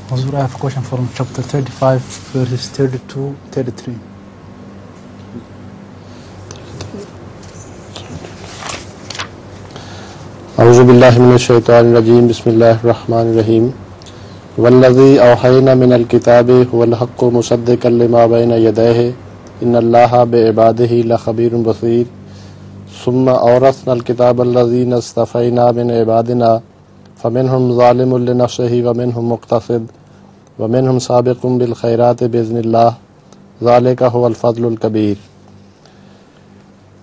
Hazur, I have a question from chapter 35, verses 32, 33. اعوذ باللہ من الشیطان الرجیم بسم اللہ الرحمن الرحیم والذی اوحینا من الکتاب هو الحق مصدقا لما بین یدیہ ان اللہ بعبادہ لخبیر بصیر ثم اورثنا الکتاب الذین اصطفینا من عبادنا فمنهم ظالم لنفسه ومنهم مقتصد ومنهم سابق بالخیرات باذن اللہ ذلک هو الفضل الکبیر.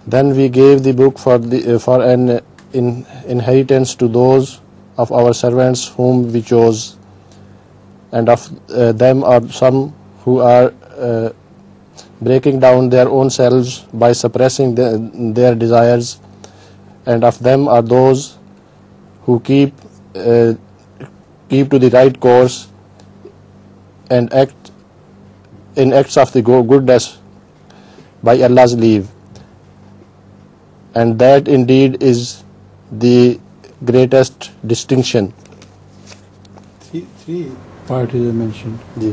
Then we gave the book for an inheritance to those of our servants whom we chose, and of them are some who are breaking down their own selves by suppressing their desires, and of them are those who keep to the right course and act in acts of the goodness by Allah's leave, and that indeed is the greatest distinction. Three parties are mentioned. جی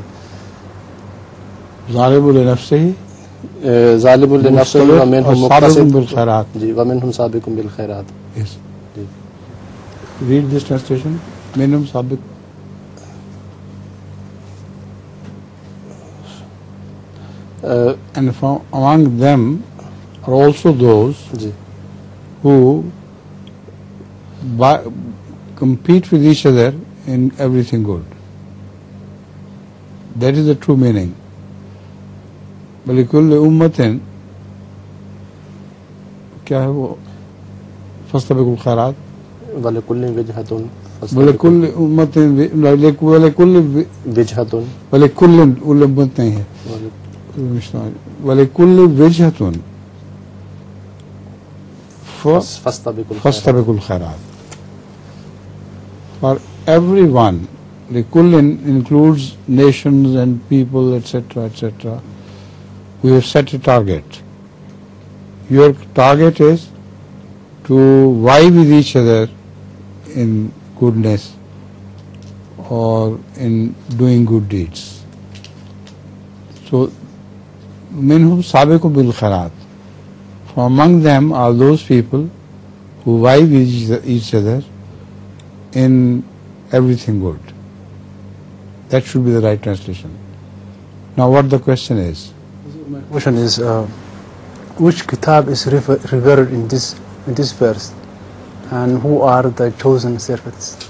ظالم لنفسه ظالم لنفسه ومنهم سابق مقتصد بالخیرات. جی ومنهم سابق بالخیرات. Yes. جی Read this translation. منهم سابق. And from among them are also those جی who compete with each other in everything good. That is the true meaning. وَلِكُلِّ أُمَّةٍ کیا ہے وہ فَاسْتَبِقُوا الْخَيْرَاتِ وَلِكُلٍّ وِجْهَةٌ وَلِكُلِّ أُمَّةٍ وَلِكُلِّ وِجْهَةٌ وَلِكُلِّ أُمَّةٍ نہیں ہے وَلِكُلِّ وِجْهَةٌ فَاسْتَبِقُوا الْخَيْرَاتِ. For everyone, لِكُلٍّ includes nations and people, etc., etc. We have set a target. Your target is to vie with each other in goodness or in doing good deeds. So, minhum sabiqun bil khairat. From among them are those people who vie with each other in everything good. That should be the right translation. Now what the question is? My question is, which kitab is revered in this verse, and who are the chosen servants?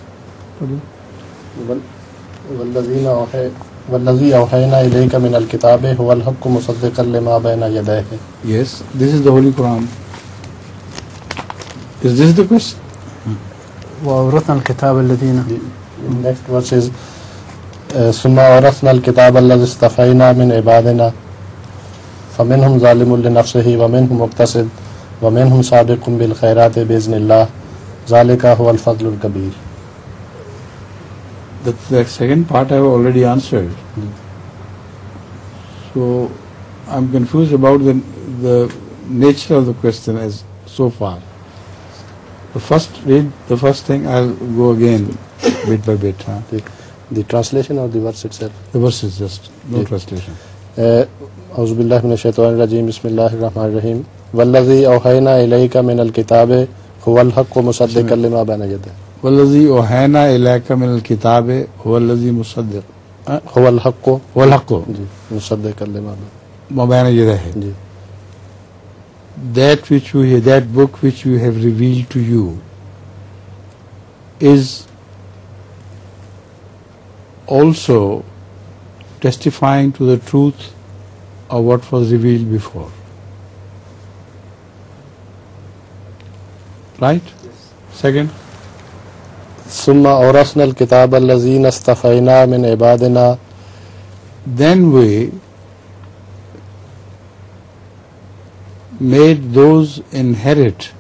والذی اوحینا الیک من الکتاب هو الحق مصدقا لما بین یدیہ. Yes, this is the Holy Quran. Is this the question? وأورثنا الكتاب الذين. Next verse is ثم اورثنا الکتاب الذی اصطفینا من عبادنا فمنهم ظالم لنفسه ومنهم مقتصد ومنهم سابق بالخیرات باذن اللہ ذلک هو الفضل الکبیر. The second part I have already answered. So I'm confused about the nature of the question as so far. Read the first thing. I'll go again bit by bit. The translation or the verse itself? The verse is just no translation. اعوذ باللہ من الشیطان الرجیم بسم اللہ الرحمن الرحیم والذی اوحینا الیک من الکتاب هو الحق مصدقا لما بین یدیہ. والذی اوحینا الیک من الکتاب هو الذی مصدق هو الحق جی مصدقا لما بین یدیہ. جی that book which we have revealed to you is also testifying to the truth of what was revealed before. Right? Yes. Second. ثم اورثنا الکتاب الذین اصطفینا من عبادنا. Then we made those inherit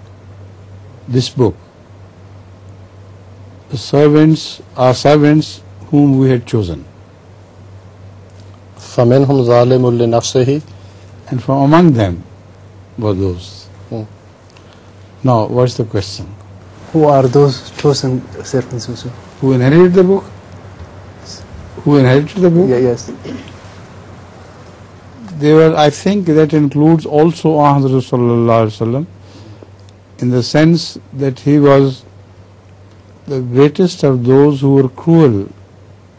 this book. The our servants whom we had chosen. فمنهم ظالم لنفسه. And from among them were those. Now, what's the question? Who are those chosen servants also? Who inherited the book? Who inherited the book? Yeah, yes. They were, I think that includes also Hazrat Sallallahu Alaihi Wasallam, in the sense that he was the greatest of those who were cruel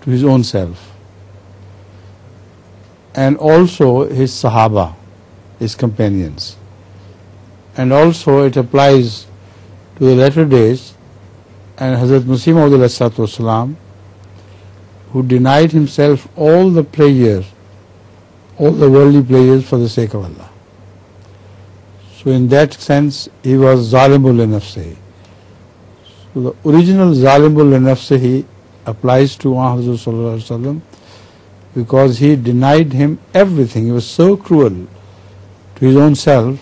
to his own self, and also his Sahaba, his companions. And also it applies to the latter days, and Hazrat Masih Maud alayhi salam, who denied himself all the pleasures, all the worldly pleasures for the sake of Allah. So in that sense, he was zalimul li nafsihi. So the original zalimul li nafsihi applies to Hazrat Sallallahu Alaihi Wasallam, because he denied him everything. He was so cruel to his own self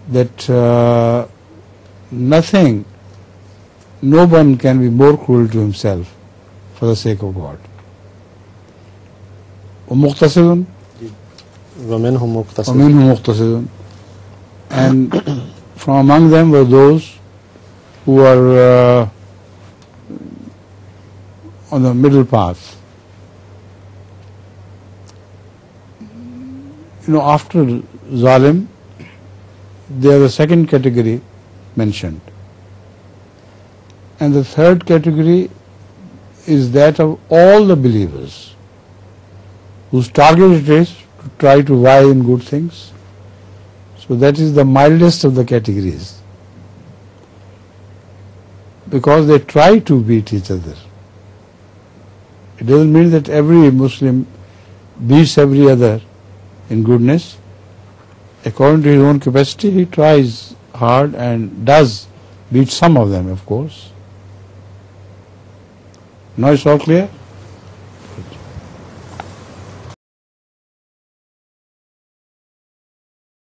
that no one can be more cruel to himself for the sake of God. وَمُقْتَصِدٌ وَمِنْهُمْ مُقْتَصِدٌ. وَمِنْهُمْ مُقْتَصِدٌ. And from among them were those who were on the middle path. After Zalim, there is a second category mentioned. And the third category is that of all the believers, whose target it is to try to vie in good things. So that is the mildest of the categories, because they try to beat each other. It doesn't mean that every Muslim beats every other in goodness. According to his own capacity, he tries hard and does beat some of them, of course. Now it's all clear?